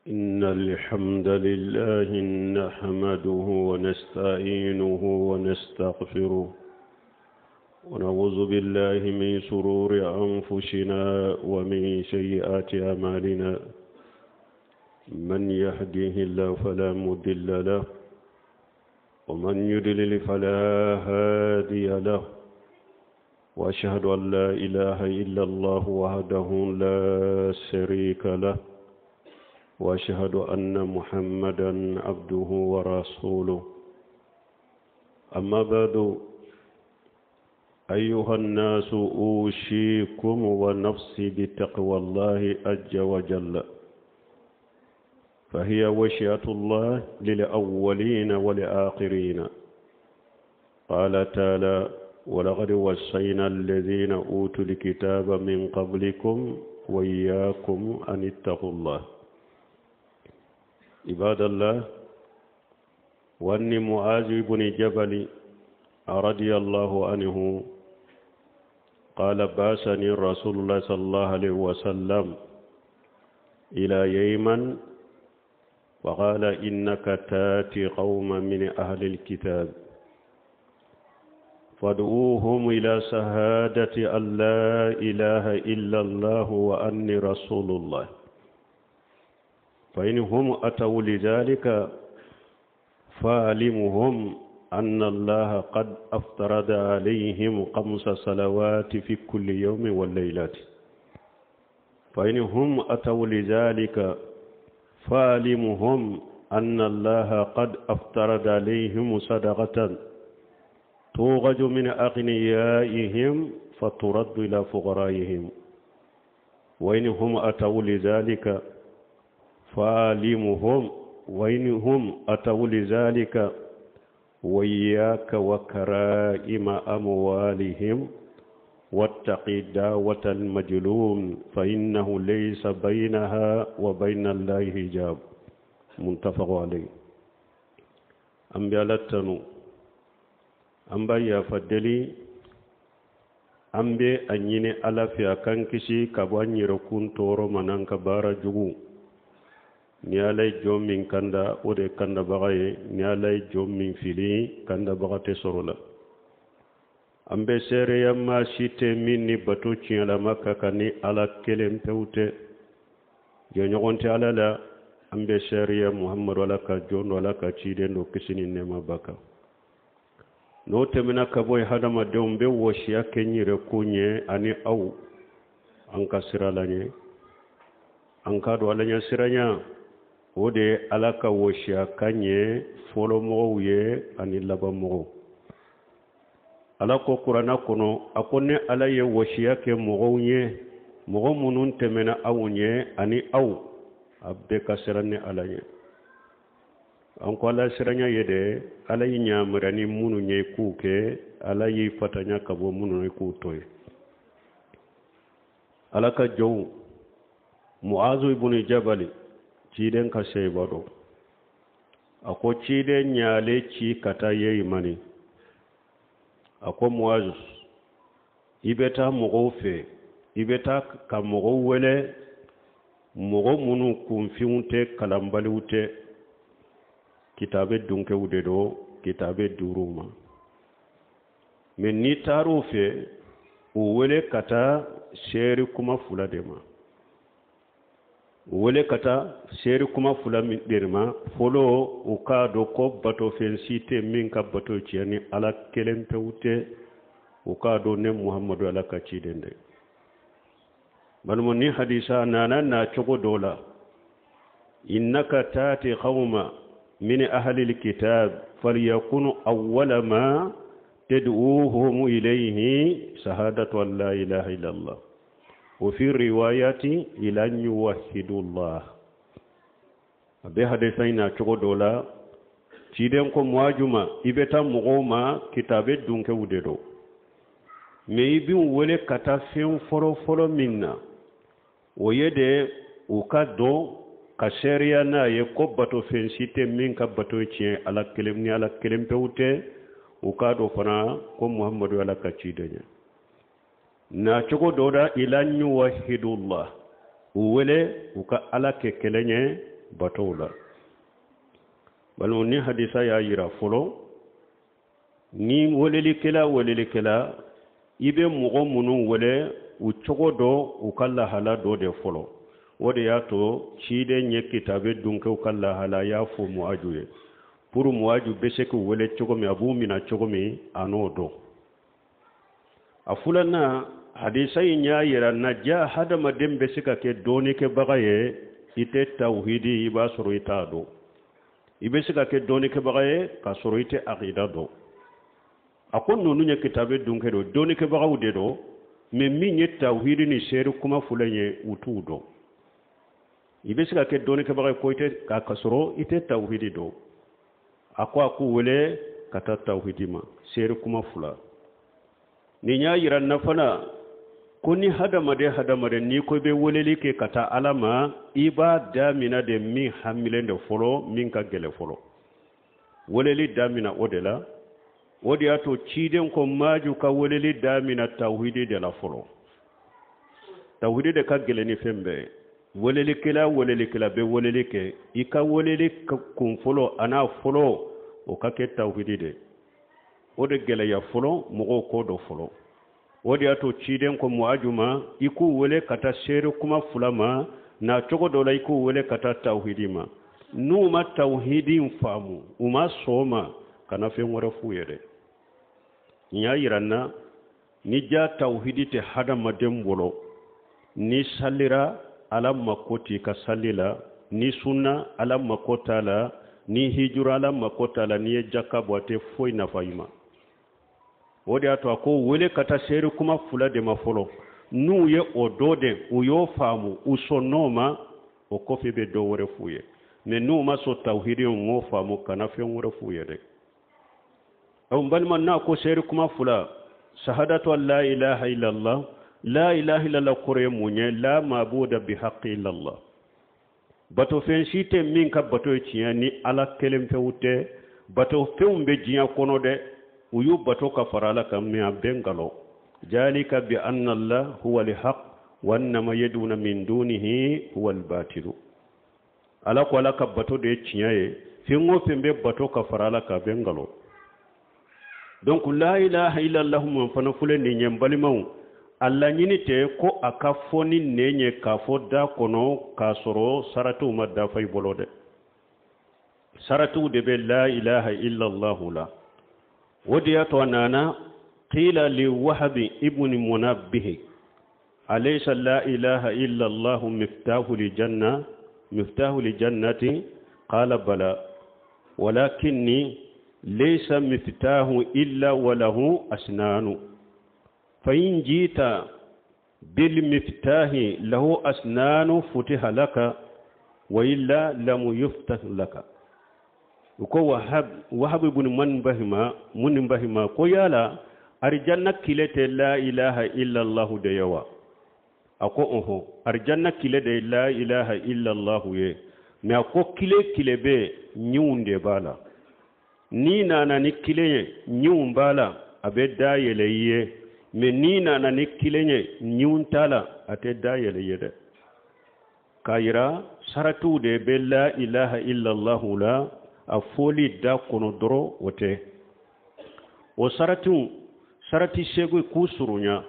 إن الحمد لله نحمده ونستعينه ونستغفره ونعوذ بالله من شرور أنفسنا ومن سيئات أعمالنا. من يهده الله فلا مضل له ومن يضلل فلا هادي له، وأشهد أن لا إله إلا الله وحده لا شريك له، وأشهد أن محمدا عبده ورسوله. أما بعد، أيها الناس أوصيكم ونفسي بتقوى الله عز وجل، فهي وصية الله للأولين والآخرين. قال تعالى: ولقد وصينا الذين أوتوا الكتاب من قبلكم وإياكم أن اتقوا الله. عباد الله، وأن معاذ بن جبل رضي الله عنه قال: بعثني رسول الله صلى الله عليه وسلم إلى يمن وقال: إنك تاتي قوما من أهل الكتاب فادعوهم إلى شهادة أن لا إله إلا الله وأني رسول الله، فإنهم أتوا لذلك فاعلمهم أن الله قد افترض عليهم 5 صلوات في كل يوم والليلة. فإنهم أتوا لذلك فاعلمهم أن الله قد افترض عليهم صدقة توغج من أغنيائهم فترد إلى فقرائهم. وإنهم أتوا لذلك فاعلمهم وإنهم أتوا لذلك وإياك وكرائم أموالهم واتقي دعوة المجلوم فإنه ليس بينها وبين الله حجاب. متفق عليه. أمبيالتنو أمبا يا فدلي أمبي أنيني ألافيا كانكشي كباني ركون تورو منان كبارا جغو نيالي جوم من كندا ودي كندا بغاية نيالي جوم من فيلي كندا بغاية سرولا. أمبي سيري يما شيتي مني بطوشي على مكة كاني على كلم توتي جنيغونتي على لا أمبي سيري محمد ولا كجون ولا كتشيدين وكسيني نما بكا no temina kaboy hadama dembe woshiya kenyire kunye ani au anka siralanye anka do alanya siranya ode alaka woshiya kanye folo mo ye ani laba mo alako qur'ana kono akonne alaye woshiya ke mo nye mo munun temina awunye ani au abbe kasirane alanye anko ala siranya yede ala yinyamrani munu nye kuke ala yi fatanya kabo munu nye kutoy alaka jow muazu ibn jabal ciden ka seybado ako ciden nyale ci kata yeyi mani ako muazu ibeta mogofe ibeta ka mogo wele mogo munu kumfiunte kalambaliute kitabe dunke wude do kitabe duruma men ni tarufe o wele kata sheri kuma fula dema wele kata sheri kuma fula min derma folo o ka do ko bato fensite min ka bato ciani ala kelen pewte o ka do ne muhammadu ala ka ci dende balmo ni hadisa nana na chogo dola innaka tati qawma من أهل الكتاب فليكن أول ما تدعوهم إليه شهادة أن لا إله إلا الله وفي الرواية إلى أن يوحدوا الله. بهذا تقولوا تيدنكم واجما إبتا مغوما كتابة دونك وددو ميبين ولي كتافين فرو منا ويدي وكادو kaseriya na ye ko bato fensite min ka bato cien ala kelem ni ala kelem pewte o ka do fana ko muhammadu ala ka ci danya na chogo doda ilanyu wahidullah uwele uka ala ke kelenye batola balmo ni hadisa ya yira folo ni woleli kela ibe mogo munu wole u cogo do u kala hala do de folo wode ya to cide nye kitabe dunke u kala hala ya fo muaju ye pour muaju bese ko wole cogo mi abu mina cogo mi ano do afulana hadisa nya yira na ja hada madem bese ka ke doni ke bagaye ite tauhidi iba soro itado ibe se ka ke doni ke bagaye ka soro ite aqida do akon nonu nya kitabe dunke do doni ke bagaw de do me minye tauhidi ni sheru kuma fulenye utudo ibe se ka ke doni ke bagaye ko ite ka kasoro ite tauhidi do akwa ku wele kata tauhidi ma sheru kuma fula ni nya yiran nafana kuni hadamade ni ko be woleli ke kata alama iba damina de mi hamilende folo min ka gele folo woleli damina odela wodi ato ciden ko maju ka woleli damina tawhidi de la folo tawhidi de ka gele ni fembe woleli kila be woleli ke ika woleli kun folo ana folo o ka ke tawhidi de ode gele ya folo mogo ko do folo wodi ato ciden ko muajuma iku wele kata sheru kuma fulama na cogo dola iku wele kata tauhidima numa tauhidin famu uma soma kana fe ngora fuyede nya yiranna ni ja tauhidi te hada madem wolo ni salira ala makoti ka salila ni sunna ala makotala ni hijura ala makotala ni jakabwa te foi na faima wodi ato ko wele kata seru kuma fula de mafolo nu ye odode uyo famu usonoma o kofi be do wore fuye ne nu ma so tawhidi ngo famu kana fe wore fuye de aw balma na ko seru kuma fula shahadatu la ilaha illa allah la ilaha illa allah kore munye la mabuda bi haqqi illa allah bato fen site min ka bato ciyani ala kelem fewute bato fewumbe jiya kono de uyu bato ka farala kam mi abengalo jalika bi anna allah huwa alhaq wa anna ma yaduna min dunihi huwa albatil ala ko ala ka bato de ciyaye fi ngo fembe bato ka farala ka bengalo donc la ilaha illa allah mun fana fule ni nyembalimaw alla nyini te ko aka foni nenye ka foda kono ka soro saratu madda fay bolode saratu de be la ilaha illa allah la وديت ونانا قيل لوهب ابن منبه أليس لا إله إلا الله مفتاح لجنة قال بلى ولكني ليس مفتاح إلا وله أسنان فإن جيت بالمفتاح له أسنان فتح لك وإلا لم يفتح لك uko wahab ibn munbahima ko yala arjanna kilete la ilaha illa allah de yawa ako oho arjanna kilede la ilaha illa allah ye me ako kilebe nyunde bala ni nana ni kileye nyum bala abe dayele ye me ni nana ni kileye nyuntala ate dayele ye de kayira saratu de be la ilaha illa allah la afoli da kono doro wote o sarati segu kusurunya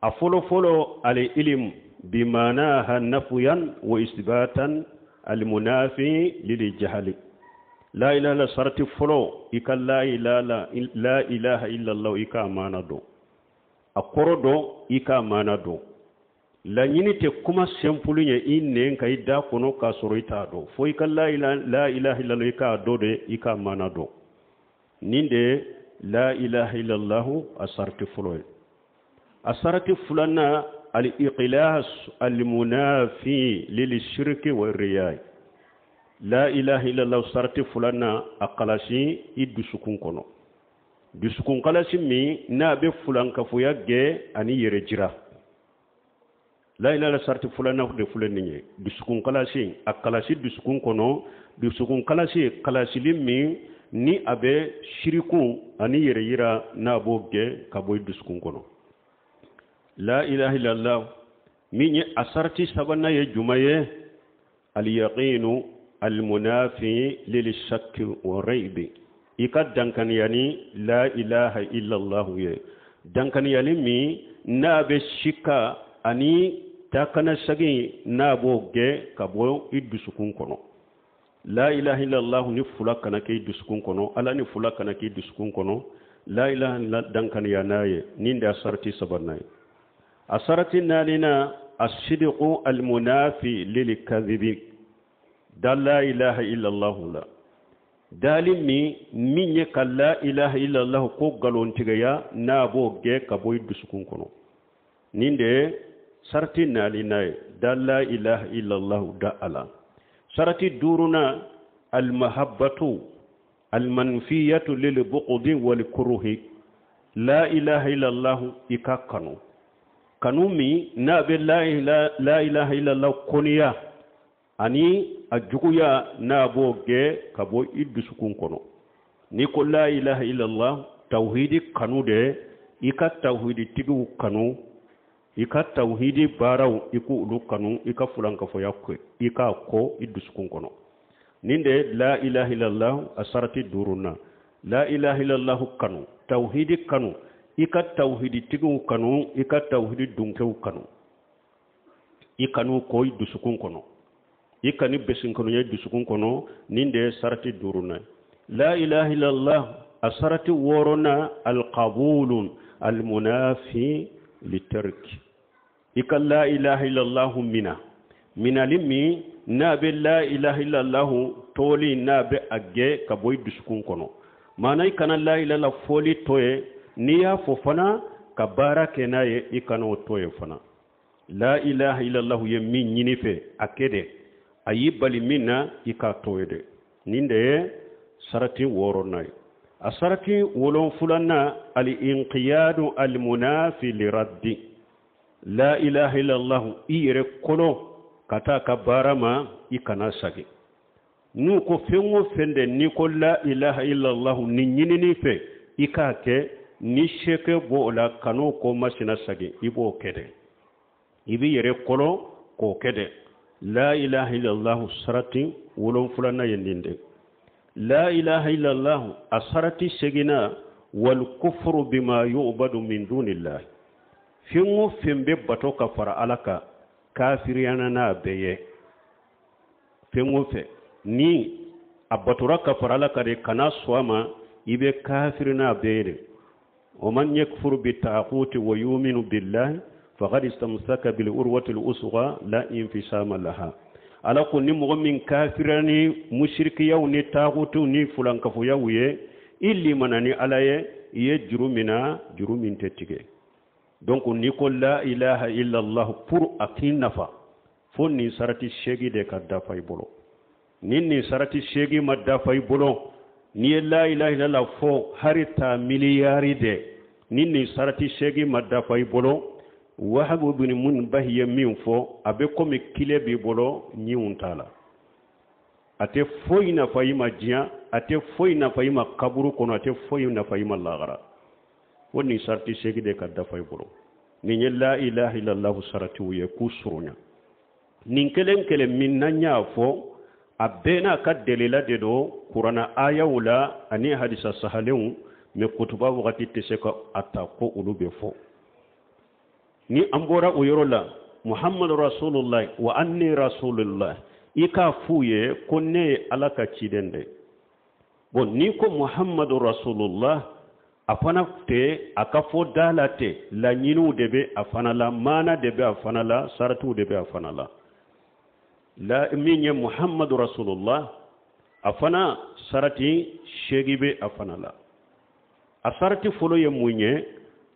afolo ali ilim bimanaha nafyan wa isbatan al munafi lil jahli la ilaha illa sarati folo ikalla la ilaha illa allah ika manado akorodo ika manado la nyinite kuma sempulunya inne kai da kono ka soroita do fo ikalla la ilaha illa allah ika do de ika manado ninde la ilaha illa allah asarti folo asarti fulana al iqlas al munafi lil shirk wa riyai la ilaha illa allah sarti fulana aqalashi idusukun kono dusukun qalasi mi na be fulan ka fu yagge ani yere jira la ilaha sarti fulana de fulanni dusukun qalasi aqalashi dusukun kono dusukun qalasi limmi ni abe shiriku ani yere yira na bogge ka boy dusukun kono la ilaha illallah minye asarti sabana ye jumaye al yaqinu المنافي للشك والريب إكاد دانكن يعني لا إله إلا الله دانكن يعني مي ناب الشكا أني تاكنا سجي نابو جي كابو إدسكون كونو لا إله إلا الله نفلا كنا كي دسكون كونو ألا نفلا كنا كي دسكون كونو لا إله إلا دانكن يعني نين أسرتي سبناي أسرتي نالنا الصدق المنافي للكذب دا لا إله إلا الله لا دالمي من يكال لا إله إلا الله كو غالون تيغيا نابو جي كابوي دسكون كونو نيندي سرتي نالينا دا لا إله إلا الله دا ألا سرتي دورنا المحبة المنفية للبغض والكره لا إله إلا الله إكا كانو كانومي نابي لا إله إلا الله كونيا أني أجويا نابو جي كابو إدسكون كونو نيكو لا إله إلا الله توحيد كانو دي إكا توحيد تيغو كانو إكا توحيد باراو إكو أولو كانو إكا فلان كفويا إكا كو إدسكون كونو نيندي لا إله إلا الله أسارتي دورونا لا إله إلا الله كانو توحيد كانو إكا توحيد تيغو كانو إكا توحيد دونكو كانو إكانو كو إدسكون كونو ikani besin kono yeddu sukun kono ninde sarati duruna la ilaha illallah asarati worona alqabulun almunafi litark ikal la ilaha illallah mina limi nabe la ilaha illallah toli nabe agge kaboy sukun kono manay kana la ilaha foli toye niya fofana kabara kenaye ikano toye fana la ilaha illallah yemmi nyinife akede ayi bali minna ika toyede ninde sarati woronay asarati wolon fulanna al inqiyadu al munafi li raddi la ilaha illa allah ire kolo kata kabarama ikana sagi nu ko fengo fende ni ko la ilaha illa allah ni nyinini fe ikake ni sheke bo la kano ko masina sagi ibo kede ibi ire kolo ko kede لا إله إلا الله سرتي ولون فلنا يندين لا إله إلا الله أسرتي سجنا والكفر بما يعبد من دون الله فيمو فيم ببتو كفر علىك كافريانا بيه فيمو في ني أبتورا كفر علىك دي كنا سواما يبي كافرنا بيه ومن يكفر بالطاغوت ويؤمن بالله فقد استمسك بالعروة الوثقى لا انفصام لها ala ko ni mo min kafirani mushriki yaw ni tagutu ni fulan kafu yawye illi manani alaye ye jurumina jurumin tettige donc ni ko la ilaha illa allah pour akin nafa fonni sarati shegi de kadda fay bolo ni sarati shegi madda fay bolo ni la ilaha illa allah fo harita miliyari de ni sarati shegi madda fay bolo wahab ibn munbah min fo abe komi kile bi bolo nyiuntala ate foyna fayima jiya ate foyna fayima kaburu kono ate foyna fayima lagara woni sarti segi de kadda fay bolo ni la ilaha illa allah sarati wiye kusurunya nin kelen min nanya fo abena kaddelila de do qur'ana ayawla ani hadisa sahalun me kutuba wakati teseka atako ulube fo ni ambora uyorola muhammadu rasulullah wa anni rasulullah ika fuye konne alaka cidende bon ni ko muhammadu rasulullah afana te akafo dalate la nyinu debe afana la mana debe afana la saratu debe afana la minye muhammadu rasulullah afana sarati shegibe afana la asarati folo ye munye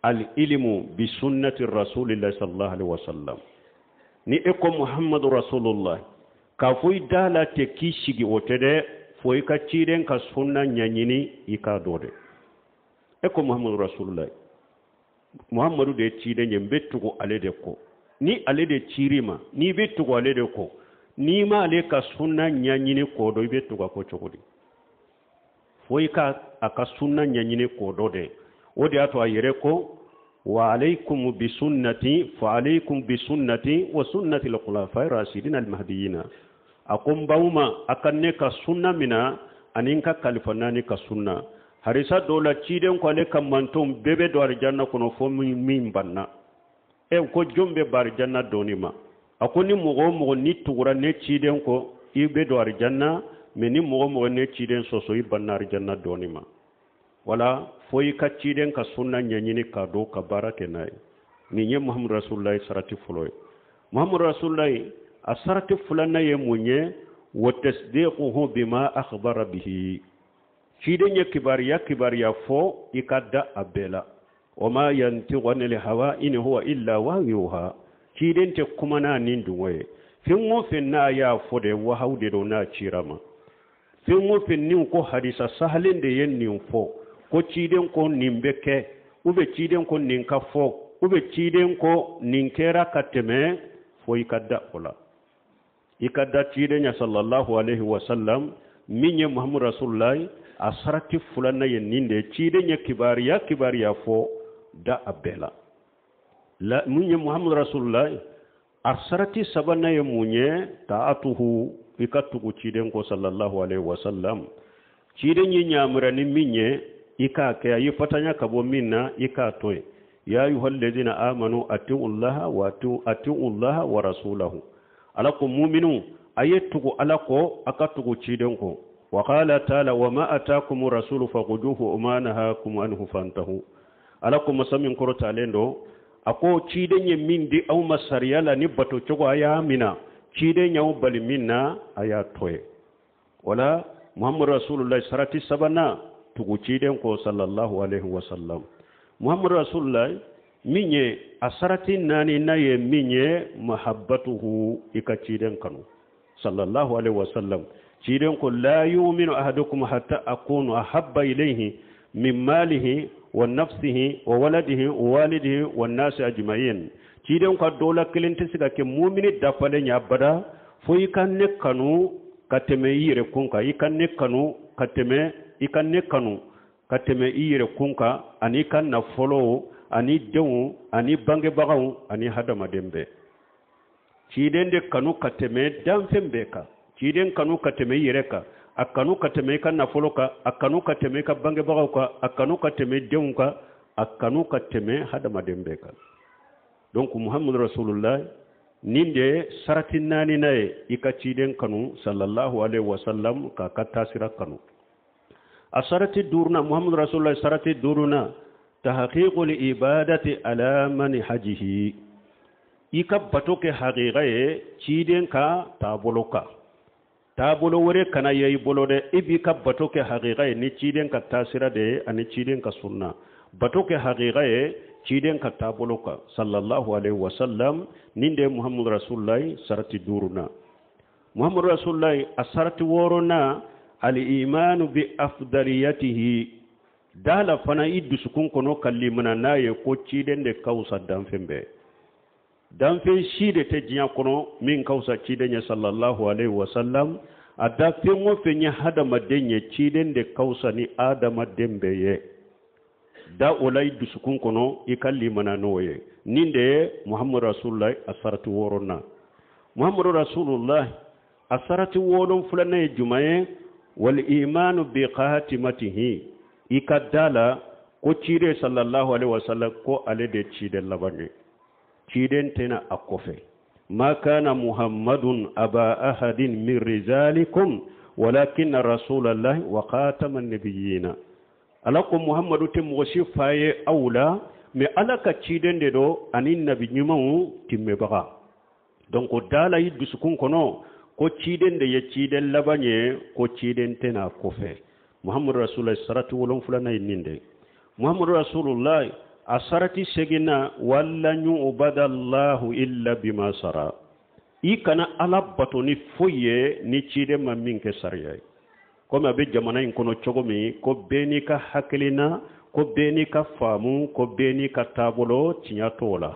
al-ilmu bi sunnati rasulillah sallallahu alaihi wasallam ni eko muhammadu rasulullah ka foy dala te kishigi otede foy ka ciiden ka sunna nyanyini ika dode eko muhammadu rasulullah muhammadu de ciide nyem bettugo alede ko ni alede cirima ni bettugo alede ko ni ma ale ka sunna nyanyini ko do bettugo ko cogodi foy ka aka sunna nyanyini ko dode odi ato ayere ko wa alaykum bi sunnati fa alaykum bi sunnati wa sunnati al-khulafa'ir rashidin al-mahdiyyin akum bauma akanne ka sunna mina aninka kalifanani ka sunna harisa dola ciden ko le kamantum bebe do arjanna kono fo min banna e ko jombe bar janna donima akoni mogo ni tugura ne ciden ko ibe do arjanna meni mogo ne ciden soso ibanna arjanna donima wala foyi ka ciden ka sunna nyanyini ka do ka barake nay ni nye muhammad rasulullah sarati fuloy muhammad rasulullah asarati fulana ye munye wa tasdiquhu bima akhbara bihi ciden ye kibariya fo ikadda abela wama yantiqu anil hawa in huwa illa wahyuha ciden te kumana ninduwe fingo finna ya fode wa hawde do na cirama fingo finni ko hadisa sahalinde yenni fo ko ciden ko nimbeke ube ciden ko ninka fo ube ciden ko ninkera kateme fo ikadda ola ikadda ciden ya sallallahu alaihi wasallam minye muhammad rasulullah asarati fulana yeninde ciden ya kibariya fo da abela la munye muhammad rasulullah asarati sabana ye munye taatuhu ikatugu ciden ko sallallahu alaihi wasallam ciden yi nyamura ni minye ika ke ayi fatanya kabo minna ika toy ya ayyuhallazina amanu atiullaha wa rasulahu alakum mu'minu ayetugo alako akatugu ciden ko wa qala ta'ala wa ma ataakumur rasulu faquduhu umanahakum anhu fantahu alakum masamin korota lendo ako ciden ye mindi aw masariyala ni bato cogo aya mina ciden yaw bali minna aya toye wala muhammad rasulullah sarati sabana tugu ciden ko sallallahu alaihi wasallam muhammad rasulullah minye asarati nani naye minye mahabbatuhu ika ciden kanu sallallahu alaihi wasallam ciden ko la yu'minu ahadukum hatta akunu ahabba ilayhi min malihi wa nafsihi wa waladihi wa walidihi wa nasi ajma'in ciden ko dola kelente siga ke mu'mini dafale nya bada fo ikanne kanu kateme yire kunka ikanne kanu kateme yire kunka ani kan na follow ani dewu ani bange bagaw ani hadama dembe ciden de kanu kateme damfembe ka ciden kanu kateme yire ka akanu kateme kan na foloka akanu kateme ka bange bagaw ka akanu kateme deunka akanu kateme hadama dembe ka donc muhammad rasulullah ninde saratin nani nae ikaciden kanu sallallahu alaihi wasallam ka katasira kanu asarati durna muhammad rasulullah sarati duruna tahqiqul ibadati ala man hajihi ikabatoke haqiqaye ciden ka taboloka tabolo wore kana yayi bolode ibi ka batoke haqiqa ni ciden ka tasira de ani ciden ka sunna batoke haqiqa ciden ka tabolo ka sallallahu alaihi wasallam ninde muhammad rasulullah sarati duruna muhammad rasulullah asarati worona al iman bi afdaliyatihi dala fana iddu sukun kono kallimana naye ko ciden de kausa damfembe damfe shide te jiya kono min kausa ciden sallallahu alaihi wasallam ada fengo fenya hada madenye ciden de kausa ni adama dembeye da olay dusukun kono ikalli mananoye ninde muhammad rasulullah asarati worona muhammad rasulullah asarati wodon fulane jumaye wal iman bi qatimatihi ikadala ko cide sallallahu alaihi wasallam ko ale de ciden labane ciden tena akofe ma kana muhammadun aba ahadin min rijalikum walakin rasulullahi wa khataman nabiyina alakum muhammadu tim wasifaye aula me alaka ciden de do anin nabi nyumu timme baga donc dala yiddu sukun kono ko ciden de ye ciden labanye ko ciden tena kofe muhammadu rasulullah salatu wolon fulana ninde muhammadu rasulullah asarati segina walla nyu ubadallahu illa bima sara ikana alabato ni foye ni cide maminke sariyai koma be jamana in kono chogomi ko beni ka haklina ko beni ka famu ko beni ka tabolo tinyatola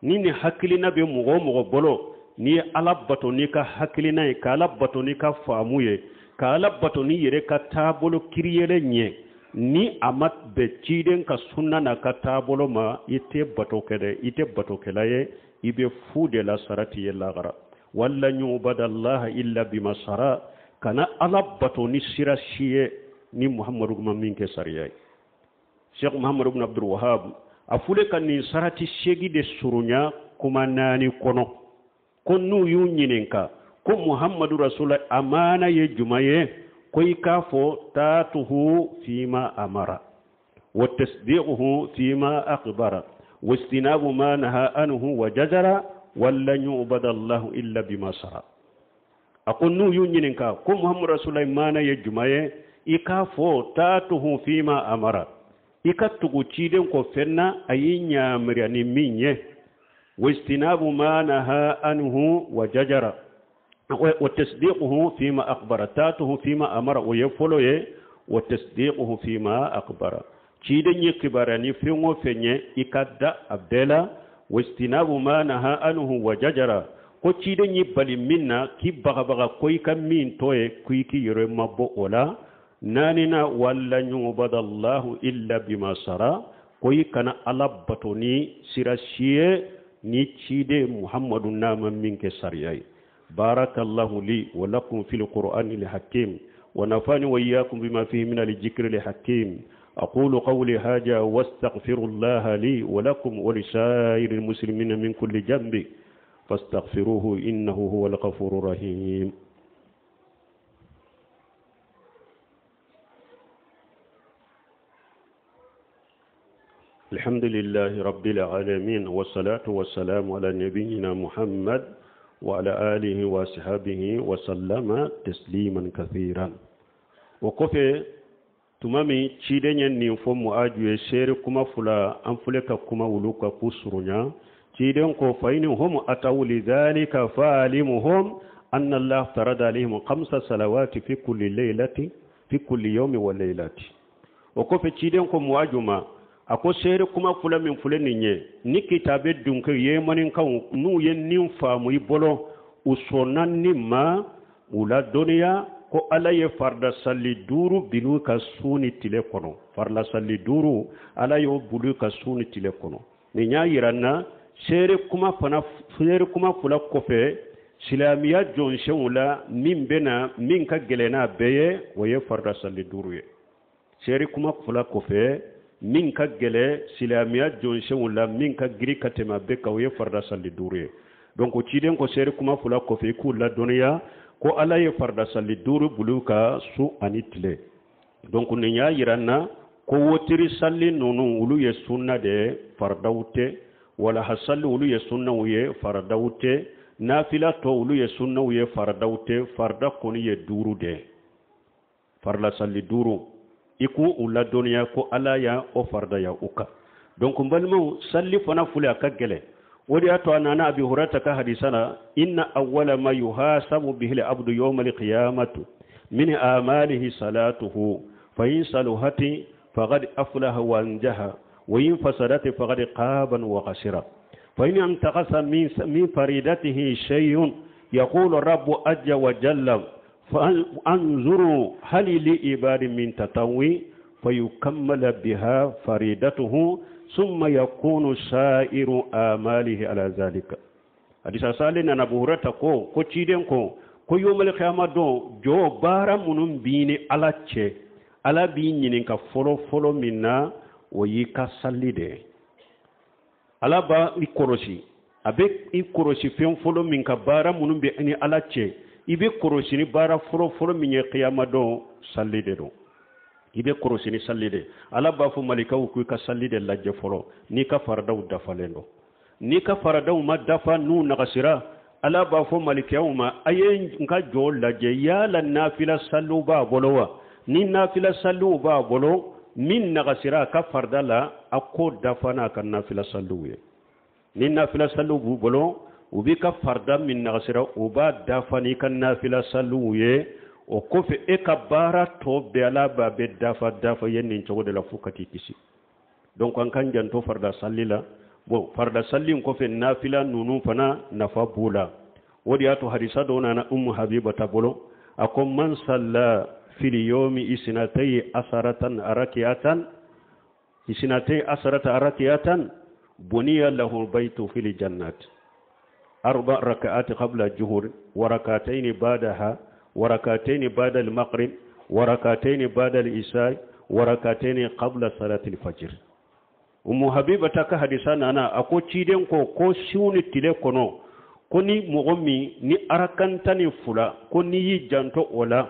nini haklina be mugo bolo ni alabato ni ka haklina ka alabato ni ka famu ye ka alabato ni yere ka tabolo kiriyele nye ni amat be ciden ka sunna na ka tabolo ma ite bato kede ite bato kelaye ibe fude la sarati yella gara ولا يعبد الله إلا بما شرع كان ألبطو نسير الشيء ni muhammadu kuma min ke sariyai sheikh muhammadu ibn abdul wahhab afule kan ni sarati shegi de surunya kuma nani kono konnu yunyininka ko muhammadu rasul amana ye jumaye koy kafo tatuhu fima amara wa tasdiquhu fima akhbara wastinabu ma naha anhu wa jazara walla yu'badu allah illa bima sara akonnu yunyininka ko muhammadu rasul amana ye jumaye ikafo tatuhu fima amara ikatugu ciden ko fenna ayinya mirani minye wastinabu ma naha anhu wa jajara wa tasdiquhu fima akhbara tatuhu fima amara wa yafoloye wa tasdiquhu fima akhbara ciden yikibarani fingo fenye ikadda abdela wastinabu ma naha anhu wa jajara ko ciden yibali minna kibaga koy kam min toye kuyki yore mabbo ola nanina walla yu'badu Allahu illa bima sara koy kana alabatoni sirashiye ni cide Muhammadu nama minke sariyai barakallahu li wa lakum fil qur'anil hakim wa nafani wa iyyakum bima fihi min al-dhikril hakim aqulu qawli hadha wastaghfirullaha li wa lakum wa lisairil muslimina min kulli dhanbi fastaghfiruhu innahu huwal ghafurur rahim. الحمد لله رب العالمين والصلاة والسلام على نبينا محمد وعلى آله وصحبه وسلم تسليما كثيرا وكفي تمامي تشيدين نيفو مؤاجو سير كما فلا أنفلك كما ولوك كسرنا تشيدين كوفين هم أتوا لذلك فعلمهم أن الله افترض عليهم 5 صلوات في كل ليلة في كل يوم وليلة وكفي تشيدين كو مؤاجو ako sere kuma fula min fule ninye ni kitabe dunke yemanin kan nu yen nin famu ibolo usonan ni ma ula duniya ko alaye farda salli duru binu ka suni tile kono farla salli duru alaye bulu ka suni tile kono ni nya yiranna sere kuma fula kofe silamiya jonshe ula min bena min ka gelena beye waye farda salli duru ye sere kuma fula kofe min ka gele silamiya jonshe wala min ka giri katema be ka ye farda salli duru donc ciden ko sere kuma fula ko fe ku la duniya ko ala ye farda salli duru buluka su anitle donc ne nya yiranna ko wotiri salli nonu ulu ye sunna de fardawte wala hasalli ulu ye sunna ye fardawte nafila to ulu ye sunna ye fardawte farda ko ni ye duru de farla salli duru iku ula duniya ko ala ya o farda ya uka donc mbalmo salli fana fule akagele wodi ato anana abi hurata ka hadisana inna awwala ma yuhasabu bihi al-abdu yawm al-qiyamati min amalihi salatuhu fa in saluhati faqad aflaha wa anjaha wa in fasadati faqad qaban wa khasira fa in antaqasa min faridatihi shay'un yaqulu rabbu ajja wa jalla فانظروا هل لعباد من تطوع فيكمل بها فريدته ثم يكون سائر آماله على ذلك حديث سالنا نبورتا كو تشيدن كو يوم القيامه دو جو بارا منم بيني الاچه ala bi nyinin ka folo minna ويكا ساليده ala ba ikorosi abe ikorosi fen folo min ka bara munum be ani alache ibe korosini bara foro minye qiyama do sallide do ibe korosini sallide ala ba fu malika ku ka sallide lajje foro ni ka fardaw dafalendo ni ka fardaw ma dafa nu nagasira ala ba fu malika uma ayen nka jo lajje ya la nafila sallu ba bolowa ni nafila sallu ba bolo min nagasira ka fardala akko dafana kan nafila sallu ye ni nafila sallu bu bolo ubika farda min nagasira uba dafani kan nafila sallu ye o kofe e ka bara to be ala ba be dafa yenni chogo de la fukati kisi donc an kan janto farda sallila bo farda sallin kofe nafila nunu fana nafa bula wodi ato hadisa do na ummu habiba tabolo akom man salla fil yawmi isnatay asaratan arakiatan isnatay asarata arakiatan buniya lahu baytu fil jannat 4 ركعات قبل الظهر وركعتين بعدها وركعتين بعد المغرب وركعتين بعد العشاء وركعتين قبل صلاة الفجر. حبيبة كحديثنا أنا أكو تشيدن كو شوني تلي كنو كوني مغمي ني أركنتني فلا كوني يجانتو ولا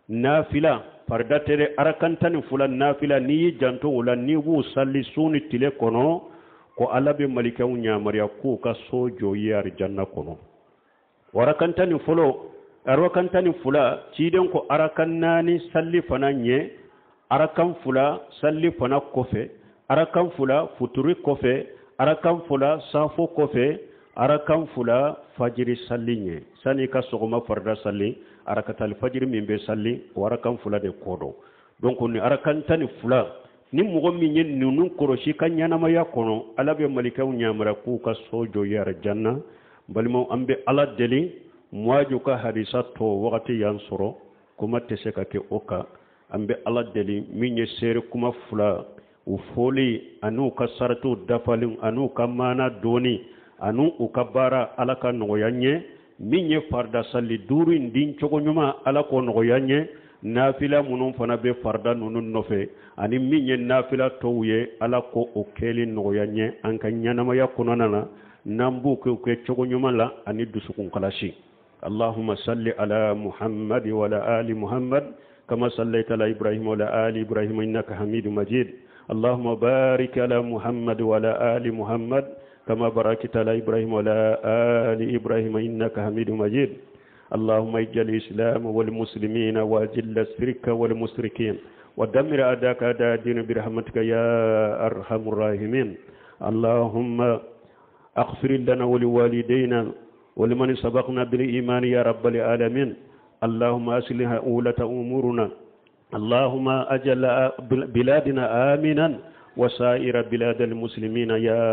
نافلة فردتري أركنتني فلا نافلة ني يجانتو ولا ني وصلي سوني تلي كنو ko alabe malika unya mariya ku ka sojo yar janna kono warakantani fulo arwakantani fula ciden ko arakannani salli fananye arakan fula salli fana kofe arakan fula futuri kofe arakan fula safo kofe arakan fula fajiri sallinye sani ka sogoma farda salli arakatal fajiri mimbe salli warakan fula de kodo donc ni arakantani fula ni mogo min ye nunun korosi ka ɲanamaya kɔnɔ ala bɛ malikaw ɲamara k'u ka sojo yara janna balimaw an bɛ ala deli muwaju ka hadisa tɔ wagati y'an sɔrɔ kuma tɛ se ka kɛ o kan an bɛ ala deli min ye seere kuma fila u foli an'u ka saratiw dafalen an'u ka maana doni an'u ka baara ala ka nɔgɔya ɲɛ min ye farda salli 5 in din cogo ɲuman ala k'o nɔgɔya ɲɛ nafila munun fana be farda nunu nɔfɛ ani min ye nafila tɔw ye ala ko o kɛli nɔgɔya ɲɛ an ka ɲanamaya kɔnɔna na n'an b'u kɛ cogo ɲuman la ani dusukun kalasi. Allahumma salli ala Muhammad wa ala ali Muhammad kama sallaita ala Ibrahim wa ala ali Ibrahim innaka Hamidum Majid. Allahumma barik ala Muhammad wa ala ali Muhammad kama barakta ala Ibrahim wa ala ali Ibrahim innaka Hamidum Majid. اللهم اجعل الإسلام والمسلمين وأذل الشرك والمشركين ودمر أعداءك أعداء الدين برحمتك يا أرحم الراحمين. اللهم اغفر لنا ولوالدينا ولمن سبقنا بالإيمان يا رب العالمين. اللهم أصلح أولة أمورنا. اللهم أجعل بلادنا آمنا وسائر بلاد المسلمين يا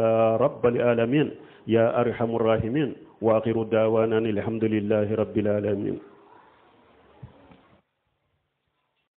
رب العالمين يا أرحم الراحمين. وآخر دعوانا الحمد لله رب العالمين.